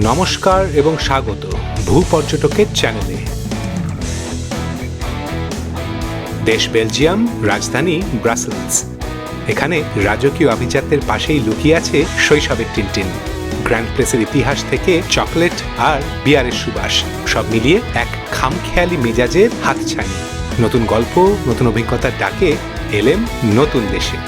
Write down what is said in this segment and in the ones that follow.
নমস্কার এবং স্বাগত ভূপর্যটকের চ্যানেলে। দেশ বেলজিয়াম, রাজধানী ব্রাসেলস। এখানে রাজকীয় আভিজাত্যের পাশেই লুকিয়ে আছে শৈশবের টিনটিন। গ্র্যান্ড প্লেসের ইতিহাস থেকে চকলেট আর বিয়ারের সুবাস, সব মিলিয়ে এক খামখেয়ালি মেজাজের হাতছানি। নতুন গল্প, নতুন অভিজ্ঞতার ডাকে এলেম নতুন দেশে।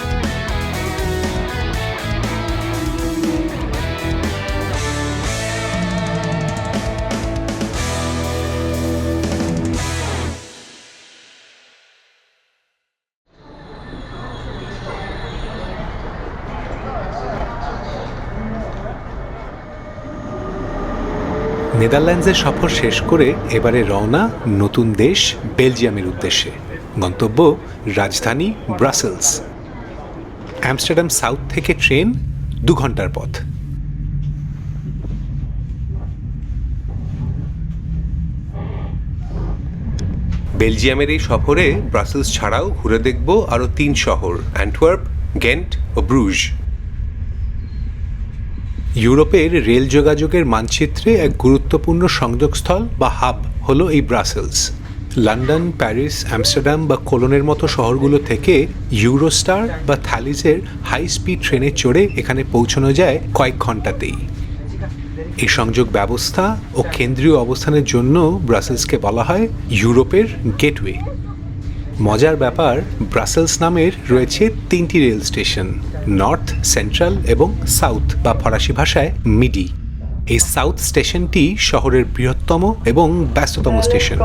নেদারল্যান্ডসের সফর শেষ করে এবারে রওনা নতুন দেশ বেলজিয়ামের উদ্দেশ্যে। গন্তব্য রাজধানী ব্রাসেলস। আমস্টারডাম সাউথ থেকে ট্রেন 2 ঘন্টার পথ। বেলজিয়ামের এই সফরে ব্রাসেলস ছাড়াও ঘুরে দেখব আরও 3 শহর, অ্যান্টওয়ার্প, গেন্ট ও ব্রুজ। ইউরোপের রেল যোগাযোগের মানচিত্রে এক গুরুত্বপূর্ণ সংযোগস্থল বা হাব হলো এই ব্রাসেলস। লন্ডন, প্যারিস, আমস্টারডাম বা কোলনের মতো শহরগুলো থেকে ইউরোস্টার বা থ্যালিসের হাই স্পিড ট্রেনে চড়ে এখানে পৌঁছানো যায় কয়েক ঘন্টাতেই। এই সংযোগ ব্যবস্থা ও কেন্দ্রীয় অবস্থানের জন্য ব্রাসেলসকে বলা হয় ইউরোপের গেটওয়ে। মজার ব্যাপার, ব্রাসেলস নামের রয়েছে 3টি রেল স্টেশন, নর্থ, সেন্ট্রাল এবং সাউথ বা ফরাসি ভাষায় মিডি। এই সাউথ স্টেশনটি শহরের বৃহত্তম এবং ব্যস্ততম স্টেশন।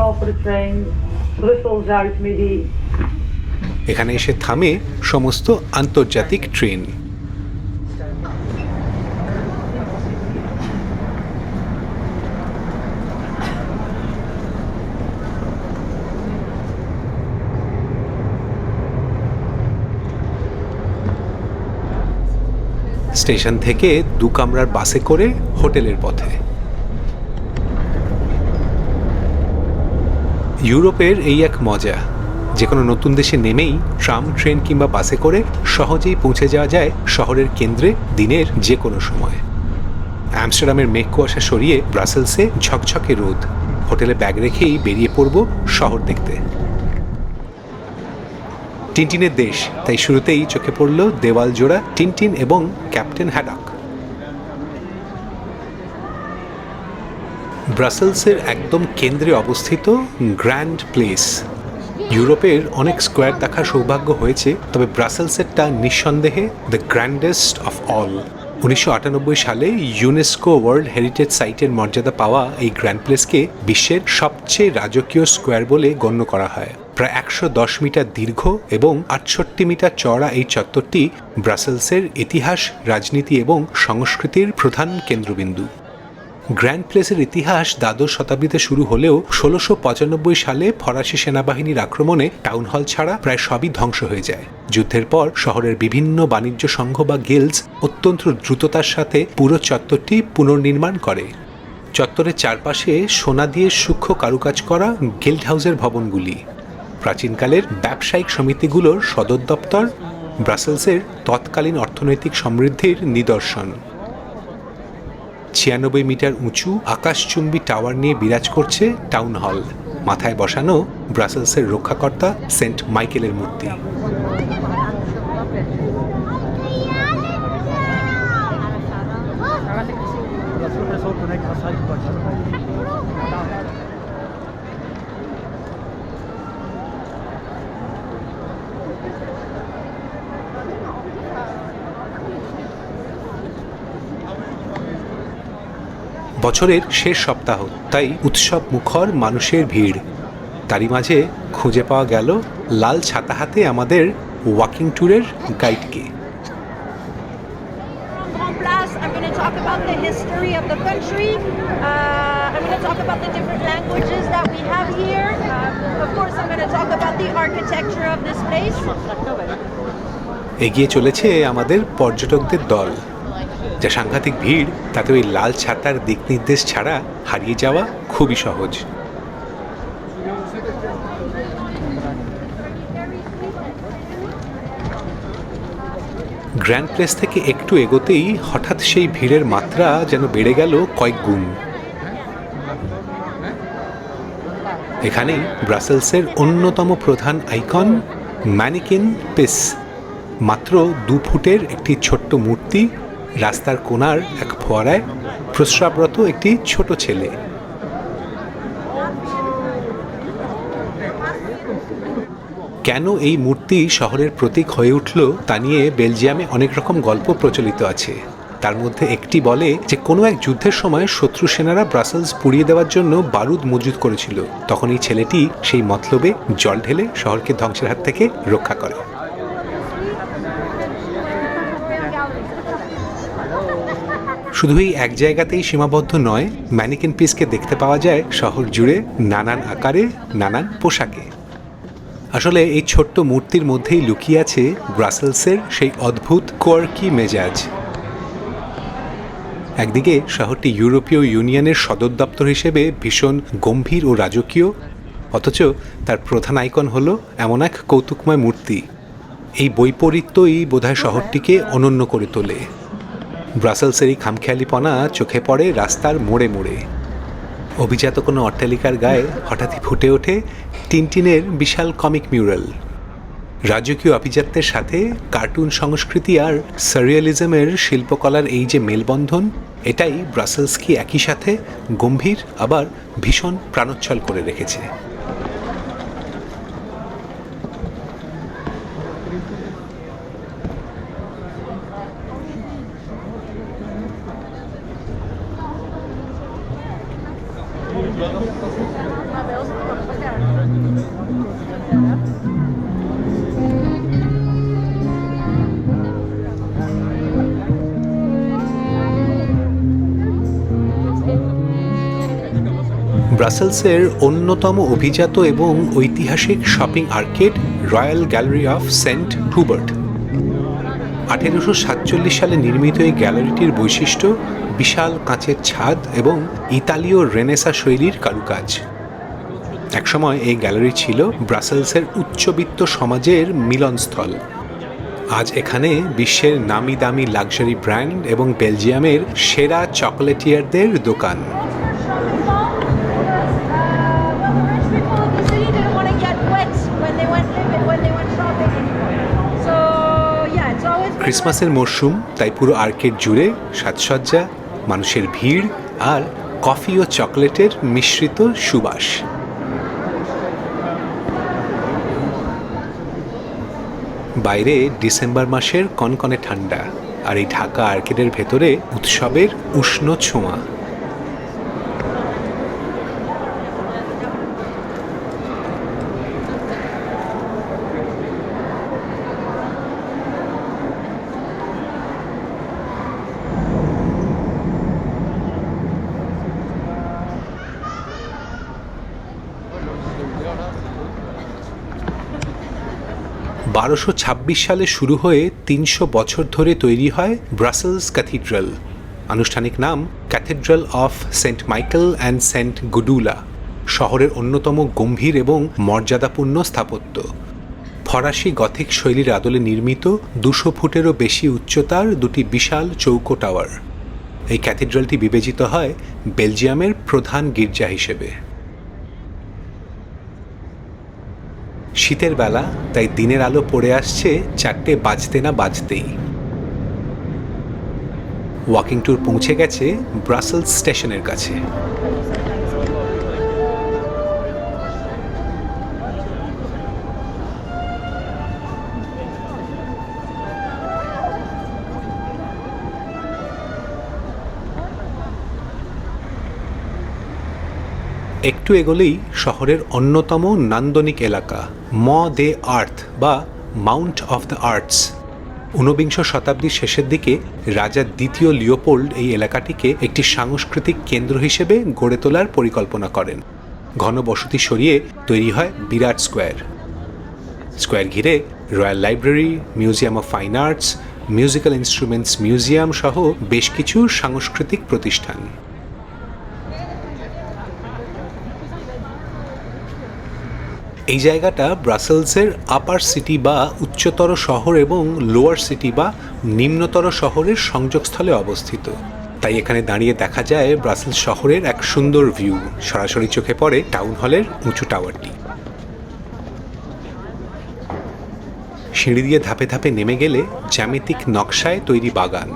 এখানে এসে থামে সমস্ত আন্তর্জাতিক ট্রেন। স্টেশন থেকে 2 কামরার বাসে করে হোটেলের পথে। ইউরোপের এই এক মজা, যে কোনো নতুন দেশে নেমেই ট্রাম, ট্রেন কিংবা বাসে করে সহজেই পৌঁছে যাওয়া যায় শহরের কেন্দ্রে দিনের যে কোনো সময়। আমস্টারডামের মেঘ কুয়াশা সরিয়ে ব্রাসেলসে ঝকঝকে রোদ। হোটেলে ব্যাগ রেখেই বেরিয়ে পড়ব শহর দেখতে। টিনটিনের দেশ, তাই শুরুতেই চোখে পড়ল দেওয়াল জোড়া টিনটিন এবং ক্যাপ্টেন হ্যাডক। ব্রাসেলসের একদম কেন্দ্রে অবস্থিত গ্র্যান্ড প্লেস। ইউরোপের অনেক স্কোয়ার দেখার সৌভাগ্য হয়েছে, তবে ব্রাসেলসেরটা নিঃসন্দেহে দ্য গ্র্যান্ডেস্ট অফ অল। 1998 সালে ইউনেস্কো ওয়ার্ল্ড হেরিটেজ সাইটের মর্যাদা পাওয়া এই গ্র্যান্ড প্লেসকে বিশ্বের সবচেয়ে রাজকীয় স্কোয়ার বলে গণ্য করা হয়। প্রায় 110 মিটার দীর্ঘ এবং 68 মিটার চওড়া এই চত্বরটি ব্রাসেলসের ইতিহাস, রাজনীতি এবং সংস্কৃতির প্রধান কেন্দ্রবিন্দু। গ্র্যান্ড প্লেসের ইতিহাস দ্বাদশ শতাব্দীতে শুরু হলেও 1695 সালে ফরাসি সেনাবাহিনীর আক্রমণে টাউন হল ছাড়া প্রায় সবই ধ্বংস হয়ে যায়। যুদ্ধের পর শহরের বিভিন্ন বাণিজ্য সংঘ বা গিল্ডস অত্যন্ত দ্রুততার সাথে পুরো চত্বরটি পুনর্নির্মাণ করে। চত্বরের চারপাশে সোনা দিয়ে সূক্ষ্ম কারুকাজ করা গিল্ড হাউসের ভবনগুলি, প্রাচীনকালের ব্যবসায়িক সমিতিগুলোর সদর দপ্তর, ব্রাসেলসের তৎকালীন অর্থনৈতিক সমৃদ্ধির নিদর্শন। 96 মিটার উঁচু আকাশচুম্বী টাওয়ার নিয়ে বিরাজ করছে টাউন হল। মাথায় বসানো ব্রাসেলসের রক্ষাকর্তা সেন্ট মাইকেলের মূর্তি। বছরের শেষ সপ্তাহ, তাই উৎসব মুখর মানুষের ভিড়। তারই মাঝে খুঁজে পাওয়া গেল লাল ছাতা হাতে আমাদের ওয়াকিং ট্যুরের গাইডকে। এগিয়ে চলেছে আমাদের পর্যটকদের দল। যা সাংঘাতিক ভিড়, তাতে ওই লাল ছাতার দিক নির্দেশ ছাড়া হারিয়ে যাওয়া খুবই সহজ। গ্র্যান্ড প্লেস থেকে একটু এগোতেই হঠাৎ সেই ভিড়ের মাত্রা যেন বেড়ে গেল কয়েক গুণ। এখানেই ব্রাসেলসের অন্যতম প্রধান আইকন ম্যানিকিন পিস, মাত্র 2 ফুটের একটি ছোট্ট মূর্তি, রাস্তার কোণার এক ফোয়ারায় প্রস্রাবরত একটি ছোট ছেলে। কেন এই মূর্তি শহরের প্রতীক হয়ে উঠল তা নিয়ে বেলজিয়ামে অনেক রকম গল্প প্রচলিত আছে। তার মধ্যে একটি বলে যে কোনো এক যুদ্ধের সময় শত্রু সেনারা ব্রাসেলস পুড়িয়ে দেওয়ার জন্য বারুদ মজুত করেছিল, তখন এই ছেলেটি সেই মতলবে জল ঢেলে শহরকে ধ্বংসের হাত থেকে রক্ষা করে। শুধু এই এক জায়গাতেই সীমাবদ্ধ নয়, ম্যানিকিন পিসকে দেখতে পাওয়া যায় শহর জুড়ে নানান আকারে, নানান পোশাকে। আসলে এই ছোট্ট মূর্তির মধ্যেই লুকিয়ে আছে ব্রাসেলসের সেই অদ্ভুত কোয়ার্কি মেজাজ। একদিকে শহরটি ইউরোপীয় ইউনিয়নের সদর দপ্তর হিসেবে ভীষণ গম্ভীর ও রাজকীয়, অথচ তার প্রধান আইকন হলো এমন এক কৌতুকময় মূর্তি। এই বৈপরীত্যই বোধহয় শহরটিকে অনন্য করে তোলে। ব্রাসেলসের এই খামখেয়ালিপনা চোখে পড়ে রাস্তার মোড়ে মোড়ে। অভিজাত কোনো অট্টালিকার গায়ে হঠাৎই ফুটে ওঠে টিনটিনের বিশাল কমিক মিউরাল। রাজকীয় আভিজাত্যের সাথে কার্টুন সংস্কৃতি আর সারিয়ালিজমের শিল্পকলার এই যে মেলবন্ধন, এটাই ব্রাসেলসকে একই সাথে গম্ভীর আবার ভীষণ প্রাণোচ্ছল করে রেখেছে। ব্রাসেলসের অন্যতম অভিজাত এবং ঐতিহাসিক shopping arcade royal gallery of saint Hubert. 1847 সালে নির্মিত এই গ্যালারিটির বৈশিষ্ট্য বিশাল কাঁচের ছাদ এবং ইতালীয় রেনেসা শৈলীর কারুকাজ। একসময় এই গ্যালারি ছিল ব্রাসেলসের উচ্চবিত্ত সমাজের মিলনস্থল। আজ এখানে বিশ্বের নামি দামি লাক্সারি ব্র্যান্ড এবং বেলজিয়ামের সেরা চকোলেটিয়ারদের দোকান। ক্রিসমাসের মরশুম, তাই পুরো আর্কেড জুড়ে সাজসজ্জা, মানুষের ভিড় আর কফি ও চকলেটের মিশ্রিত সুবাস। বাইরে ডিসেম্বর মাসের কনকনে ঠান্ডা, আর এই ঢাকা আর্কেডের ভেতরে উৎসবের উষ্ণ ছোঁয়া। সালে শুরু হয়ে 300 বছর ধরে তৈরি হয় ব্রাসেলস ক্যাথিড্রাল। আনুষ্ঠানিক নাম cathedral of Saint Michael and Saint Gudula. শহরের অন্যতম গম্ভীর এবং মর্যাদাপূর্ণ স্থাপত্য। ফরাসি গথিক শৈলীর আদলে নির্মিত 200 ফুটেরও বেশি উচ্চতার দুটি বিশাল চৌকো টাওয়ার। এই ক্যাথিড্রালটি বিবেচিত হয় বেলজিয়ামের প্রধান গির্জা হিসেবে। শীতের বেলা, তাই দিনের আলো পড়ে আসছে 4টে বাজতে না বাজতেই। ওয়াকিং ট্যুর পৌঁছে গেছে ব্রাসেলস স্টেশনের কাছে। একটু এগোলেই শহরের অন্যতম নান্দনিক এলাকা ম দে আর্থ বা মাউন্ট অফ দ্য আর্টস। 19বিংশ শতাব্দীর শেষের দিকে রাজা দ্বিতীয় লিওপোল্ড এই এলাকাটিকে একটি সাংস্কৃতিক কেন্দ্র হিসেবে গড়ে তোলার পরিকল্পনা করেন। ঘন বসতি সরিয়ে তৈরি হয় বিরাট স্কোয়ার। স্কোয়ার ঘিরে royal library, museum of fine arts, musical instruments museum সহ বেশ কিছু সাংস্কৃতিক প্রতিষ্ঠান। এই জায়গাটা ব্রাসেলসের আপার সিটি বা উচ্চতর শহর এবং লোয়ার সিটি বা নিম্নতর শহরের সংযোগস্থলে অবস্থিত। তাই এখানে দাঁড়িয়ে দেখা যায় ব্রাসেলস শহরের এক সুন্দর ভিউ। সরাসরি চোখে পড়ে টাউন হলের উঁচু টাওয়ারটি। সিঁড়ি দিয়ে ধাপে ধাপে নেমে গেলে জ্যামিতিক নকশায় তৈরি বাগান।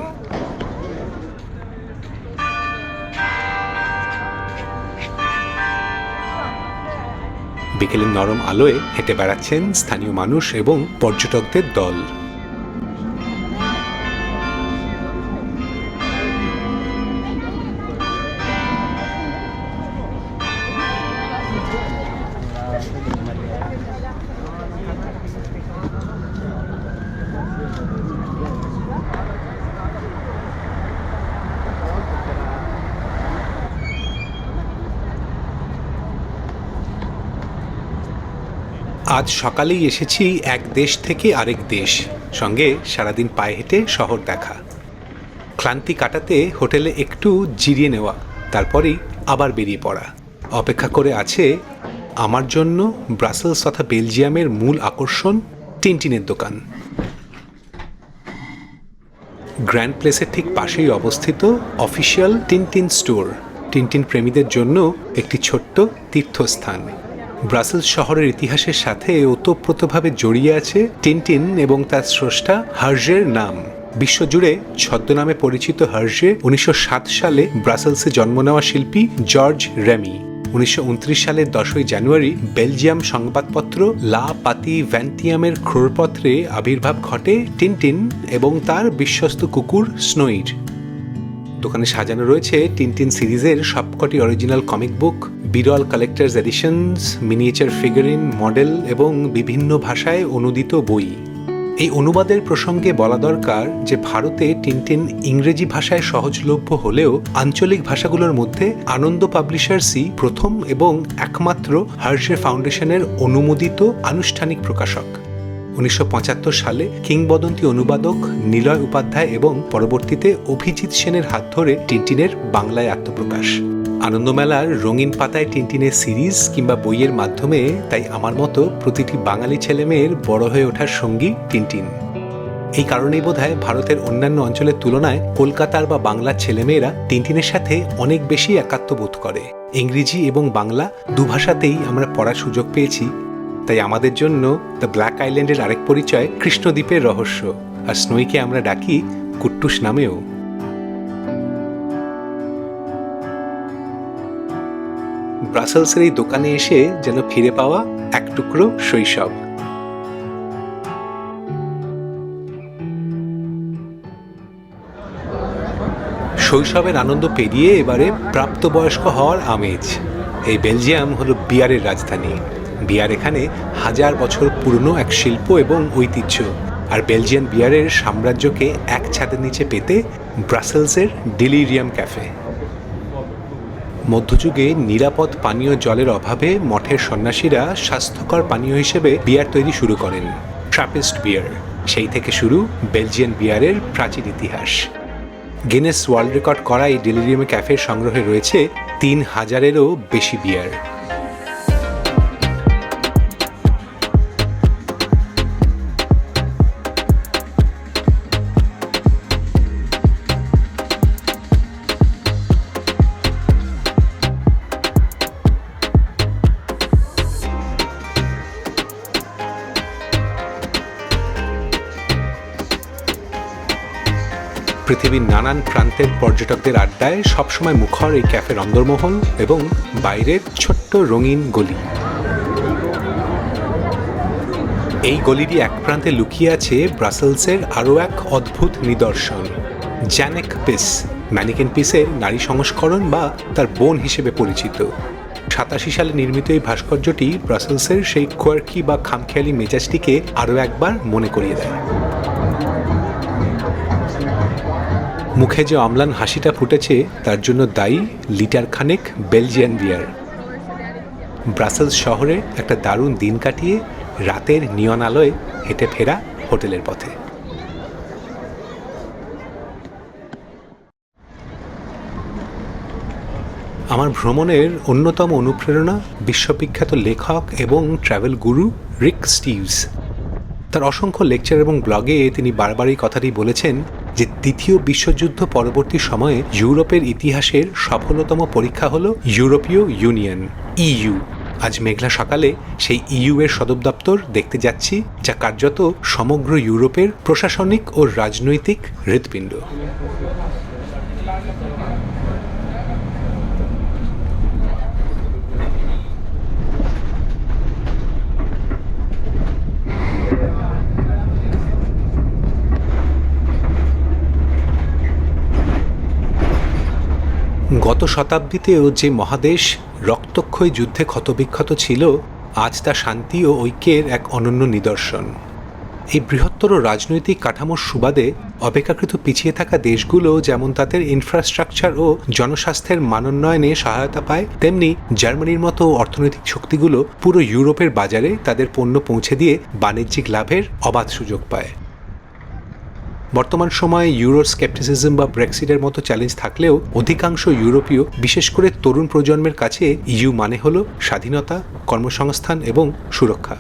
বিকেলের নরম আলোয় হেঁটে বেড়াচ্ছেন স্থানীয় মানুষ এবং পর্যটকদের দল। আজ সকালেই এসেছি এক দেশ থেকে আরেক দেশ, সঙ্গে সারাদিন পায়ে হেঁটে শহর দেখা। ক্লান্তি কাটাতে হোটেলে একটু জিরিয়ে নেওয়া, তারপরেই আবার বেরিয়ে পড়া। অপেক্ষা করে আছে আমার জন্য ব্রাসেলস তথা বেলজিয়ামের মূল আকর্ষণ টিনটিনের দোকান। গ্র্যান্ড প্লেসের ঠিক পাশেই অবস্থিত অফিসিয়াল টিনটিন স্টোর, টিনটিন প্রেমীদের জন্য একটি ছোট্ট তীর্থস্থান। ব্রাসেলস শহরের ইতিহাসের সাথে ওতপ্রোতভাবে জড়িয়ে আছে টিনটিন এবং তার স্রষ্টা হার্জের নাম। বিশ্বজুড়ে ছদ্মনামে পরিচিত হার্জে 1907 সালে ব্রাসেলসে জন্ম নেওয়া শিল্পী জর্জ রেমি। 1929 সালের 10ই জানুয়ারি বেলজিয়াম সংবাদপত্র লা পাতি ভ্যান্টিয়ামের ক্রোড়পত্রে আবির্ভাব ঘটে টিনটিন এবং তার বিশ্বস্ত কুকুর স্নোইর। দোকানে সাজানো রয়েছে টিনটিন সিরিজের সবকটি অরিজিনাল কমিক বুক, বিরল কালেক্টরস এডিশনস, মিনিয়েচার ফিগারিন, মডেল এবং বিভিন্ন ভাষায় অনুদিত বই। এই অনুবাদের প্রসঙ্গে বলা দরকার যে ভারতে টিনটিন ইংরেজি ভাষায় সহজলভ্য হলেও আঞ্চলিক ভাষাগুলোর মধ্যে আনন্দ পাবলিশার্সই প্রথম এবং একমাত্র হার্শে ফাউন্ডেশনের অনুমোদিত আনুষ্ঠানিক প্রকাশক। 1975 সালে কিংবদন্তি অনুবাদক নিলয় উপাধ্যায় এবং পরবর্তীতে অভিজিৎ সেনের হাত ধরে টিনটিনের বাংলায় আত্মপ্রকাশ। আনন্দমেলার রঙিন পাতায় টিনটিনের সিরিজ কিংবা বইয়ের মাধ্যমে তাই আমার মতো প্রতিটি বাঙালি ছেলেমেয়ের বড় হয়ে ওঠার সঙ্গী টিনটিন। এই কারণেই বোধহয় ভারতের অন্যান্য অঞ্চলের তুলনায় কলকাতার বা বাংলার ছেলেমেয়েরা টিনটিনের সাথে অনেক বেশি একাত্ম বোধ করে। ইংরেজি এবং বাংলা দুভাষাতেই আমরা পড়ার সুযোগ পেয়েছি। তাই আমাদের জন্য দ্য ব্ল্যাক আইল্যান্ডের আরেক পরিচয় কৃষ্ণদ্বীপের রহস্য, আর স্নোইকে আমরা ডাকি কুট্টুস নামেও। ব্রাসেলসের এই দোকানে এসে যেন ফিরে পাওয়া এক টুকরো শৈশব। শৈশবের আনন্দ পেরিয়ে এবারে প্রাপ্তবয়স্ক হওয়ার আমেজ। এই বেলজিয়াম হলো বিয়ারের রাজধানী। বিয়ার এখানে হাজার বছর পুরনো এক শিল্প এবং ঐতিহ্য, আর বেলজিয়ান বিয়ারের সাম্রাজ্যকে এক ছাদের নিচে পেতে ব্রাসেলসের ডিলিরিয়াম ক্যাফে। মধ্যযুগে নিরাপদ পানীয় জলের অভাবে মঠের সন্ন্যাসীরা স্বাস্থ্যকর পানীয় হিসেবে বিয়ার তৈরি শুরু করেন, ট্রাপিস্ট বিয়ার। সেই থেকে শুরু বেলজিয়ান বিয়ারের প্রাচীন ইতিহাস। গিনেস ওয়ার্ল্ড রেকর্ড করা এই ডিলিরিয়াম ক্যাফের সংগ্রহে রয়েছে 3000-এরও বেশি বিয়ার। পৃথিবীর নানান প্রান্তের পর্যটকদের আড্ডায় সবসময় মুখর এই ক্যাফের অন্দরমহল এবং বাইরের ছোট্ট রঙিন গলি। এই গলিরই এক প্রান্তে লুকিয়ে আছে ব্রাসেলসের আরও এক অদ্ভুত নিদর্শন, জ্যানেক পিস। ম্যানিকেন পিসের নারী সংস্করণ বা তার বোন হিসেবে পরিচিত। 87 সালে নির্মিত এই ভাস্কর্যটি ব্রাসেলসের সেই কোয়ার্কি বা খামখেয়ালি মেজাজটিকে আরও একবার মনে করিয়ে দেয়। মুখে যে অম্লান হাসিটা ফুটেছে তার জন্য দায়ী লিটার খানেক বেলজিয়ান বিয়ার। ব্রাসেলস শহরে একটা দারুণ দিন কাটিয়ে রাতের নিয়ন আলোয় হেঁটে ফেরা হোটেলের পথে। আমার ভ্রমণের অন্যতম অনুপ্রেরণা বিশ্ববিখ্যাত লেখক এবং ট্রাভেল গুরু রিক স্টিভস। তার অসংখ্য লেকচার এবং ব্লগে তিনি বারবার এই কথাটি বলেছেন যে দ্বিতীয় বিশ্বযুদ্ধ পরবর্তী সময়ে ইউরোপের ইতিহাসের সফলতম পরীক্ষা হল ইউরোপীয় ইউনিয়ন, ইইউ। আজ মেঘলা সকালে সেই ইইউ এর সদর দপ্তর দেখতে যাচ্ছি, যা কার্যত সমগ্র ইউরোপের প্রশাসনিক ও রাজনৈতিক হৃৎপিণ্ড। গত শতাব্দীতেও যে মহাদেশ রক্তক্ষয়ী যুদ্ধে ক্ষতবিক্ষত ছিল, আজ তা শান্তি ও ঐক্যের এক অনন্য নিদর্শন। এই বৃহত্তর রাজনৈতিক কাঠামোর সুবাদে অপেক্ষাকৃত পিছিয়ে থাকা দেশগুলো যেমন তাদের ইনফ্রাস্ট্রাকচার ও জনস্বাস্থ্যের মানোন্নয়নে সহায়তা পায়, তেমনি জার্মানির মতো অর্থনৈতিক শক্তিগুলো পুরো ইউরোপের বাজারে তাদের পণ্য পৌঁছে দিয়ে বাণিজ্যিক লাভের অবাধ সুযোগ পায়। বর্তমান সময়ে ইউরো স্কেপটিসিজম বা ব্রেক্সিটের মতো চ্যালেঞ্জ থাকলেও অধিকাংশ ইউরোপীয়, বিশেষ করে তরুণ প্রজন্মের কাছে ইইউ মানে হল স্বাধীনতা, কর্মসংস্থান এবং সুরক্ষা।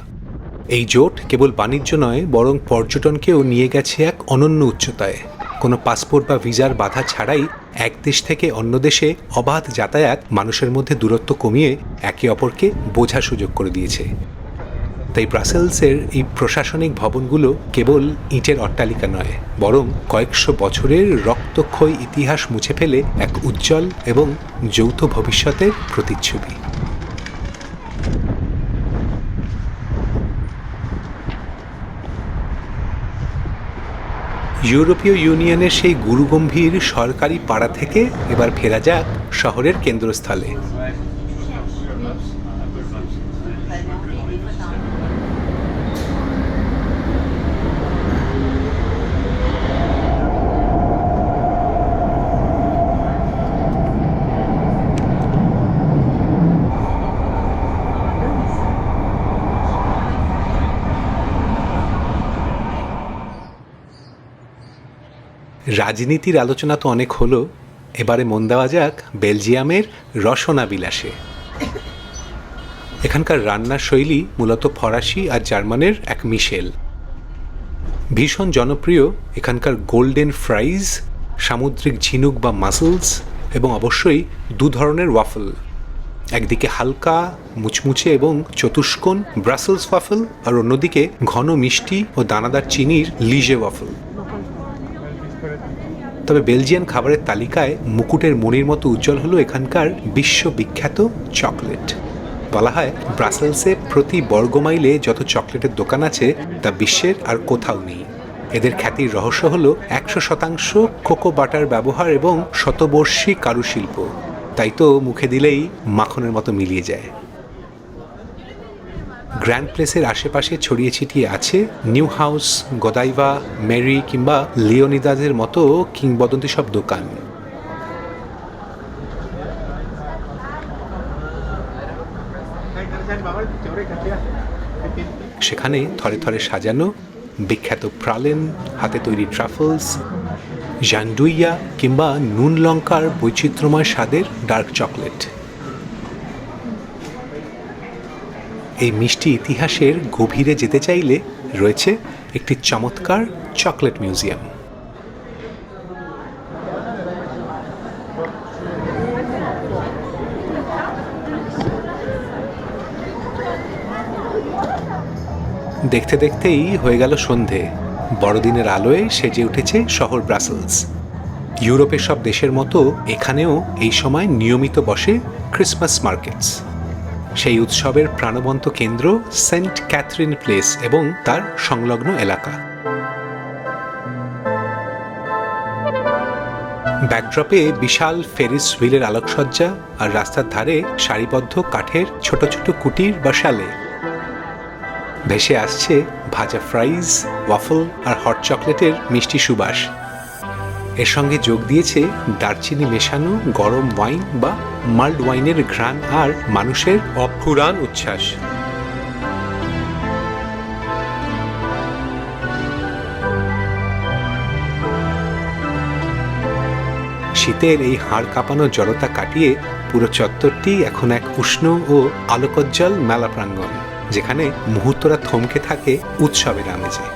এই জোট কেবল বাণিজ্য নয়, বরং পর্যটনকেও নিয়ে গেছে এক অনন্য উচ্চতায়। কোনো পাসপোর্ট বা ভিসার বাধা ছাড়াই এক দেশ থেকে অন্য দেশে অবাধ যাতায়াত মানুষের মধ্যে দূরত্ব কমিয়ে একে অপরকে বোঝার সুযোগ করে দিয়েছে। তাই ব্রাসেলসের এই প্রশাসনিক ভবনগুলো কেবল ইটের অট্টালিকা নয়, বরং কয়েকশো বছরের রক্তক্ষয়ী ইতিহাস মুছে ফেলে এক উজ্জ্বল এবং যৌথ ভবিষ্যতের প্রতিচ্ছবি। ইউরোপীয় ইউনিয়নের সেই গুরুগম্ভীর সরকারি পাড়া থেকে এবার ফেরা যাক শহরের কেন্দ্রস্থলে। রাজনীতির আলোচনা তো অনেক হলো, এবারে মন দেওয়া যাক বেলজিয়ামের রসনা বিলাসে। এখানকার রান্নার শৈলী মূলত ফরাসি আর জার্মানের এক মিশেল। ভীষণ জনপ্রিয় এখানকার গোল্ডেন ফ্রাইজ, সামুদ্রিক ঝিনুক বা মাসলস এবং অবশ্যই দু ধরনের ওয়াফল। একদিকে হালকা মুচমুচে এবং চতুষ্কোণ ব্রাসেলস ওয়াফল, আর অন্যদিকে ঘন মিষ্টি ও দানাদার চিনির লিজে ওয়াফল। তবে বেলজিয়ান খাবারের তালিকায় মুকুটের মণির মতো উজ্জ্বল হলো এখানকার বিশ্ববিখ্যাত চকলেট। বলা হয় ব্রাসেলসে প্রতি বর্গমাইলে যত চকলেটের দোকান আছে তা বিশ্বের আর কোথাও নেই। এদের খ্যাতির রহস্য হলো 100% কোকো বাটার ব্যবহার এবং শতবর্ষী কারুশিল্প। তাই তো মুখে দিলেই মাখনের মতো মিলিয়ে যায়। গ্র্যান্ড প্লেসের আশেপাশে ছড়িয়ে ছিটিয়ে আছে নিউ হাউস, গোদাইভা, মেরি কিংবা লিওনিদাদের মতো কিংবদন্তি সব দোকান। সেখানে থরে থরে সাজানো বিখ্যাত প্রালেন, হাতে তৈরি ট্রাফলস, জান্ডুইয়া কিংবা নুন লঙ্কার বৈচিত্র্যময় স্বাদের ডার্ক চকলেট। এই মিষ্টি ইতিহাসের গভীরে যেতে চাইলে রয়েছে একটি চমৎকার চকলেট মিউজিয়াম। দেখতে দেখতেই হয়ে গেল সন্ধে। বড়দিনের আলোয় সেজে উঠেছে শহর ব্রাসেলস। ইউরোপের সব দেশের মতো এখানেও এই সময় নিয়মিত বসে ক্রিসমাস মার্কেটস। সেই উৎসবের প্রাণবন্ত কেন্দ্র সেন্ট ক্যাথরিন প্লেস এবং তার সংলগ্ন এলাকা। ব্যাকড্রপে বিশাল ফেরিস হুইলের আলোকসজ্জা আর রাস্তার ধারে সারিবদ্ধ কাঠের ছোট ছোট কুটির বা শালে। ভেসে আসছে ভাজা ফ্রাইজ, ওয়াফল আর হট চকলেটের মিষ্টি সুবাস। এর সঙ্গে যোগ দিয়েছে দারচিনি মেশানো গরম ওয়াইন বা মাল্ড ওয়াইনের ঘ্রাণ আর মানুষের অফুরান উচ্ছ্বাস। শীতের এই হাড় কাঁপানো জড়তা কাটিয়ে পুরো চত্বরটি এখন এক উষ্ণ ও আলোকোজ্জ্বল মেলা প্রাঙ্গণ, যেখানে মুহূর্তরা থমকে থাকে উৎসবের আমেজে।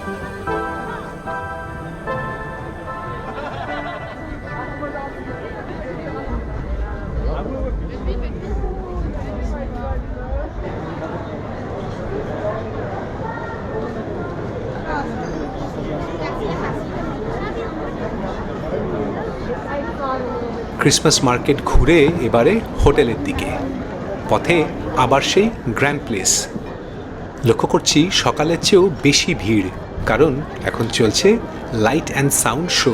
ক্রিসমাস মার্কেট ঘুরে এবারে হোটেলের দিকে। পথে আবার সেই গ্র্যান্ড প্লেস। লক্ষ্য করছি সকালের চেয়েও বেশি ভিড়, কারণ এখন চলছে লাইট অ্যান্ড সাউন্ড শো।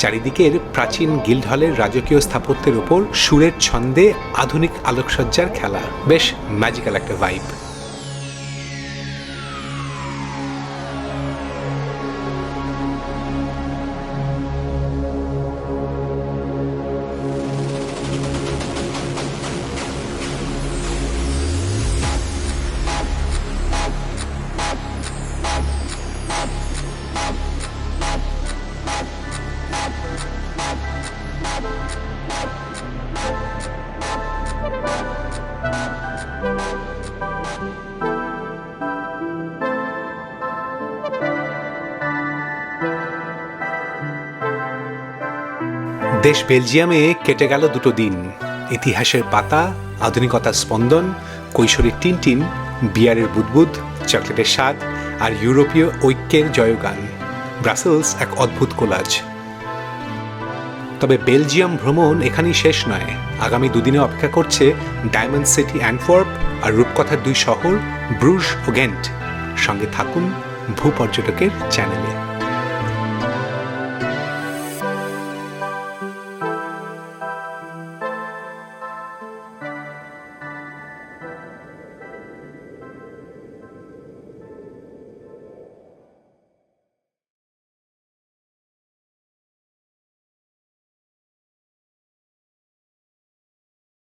চারিদিকের প্রাচীন গিল্ড হলের রাজকীয় স্থাপত্যের ওপর সুরের ছন্দে আধুনিক আলোকসজ্জার খেলা। বেশ ম্যাজিক্যাল একটা ভাইব। দেশ বেলজিয়ামে কেটে গেল দুটো দিন। ইতিহাসের পাতা, আধুনিকতার স্পন্দন, কৈশোরের টিনটিন, বিয়ারের বুদবুদ, চকলেটের স্বাদ আর ইউরোপীয় ঐক্যের জয়গান। ব্রাসেলস এক অদ্ভুত কোলাজ। তবে বেলজিয়াম ভ্রমণ এখানেই শেষ নয়। আগামী দুদিনে অপেক্ষা করছে ডায়মন্ড সিটি অ্যান্টওয়ার্প আর রূপকথার দুই শহর ব্রুজ ও গেন্ট। সঙ্গে থাকুন ভূপর্যটকের চ্যানেলে।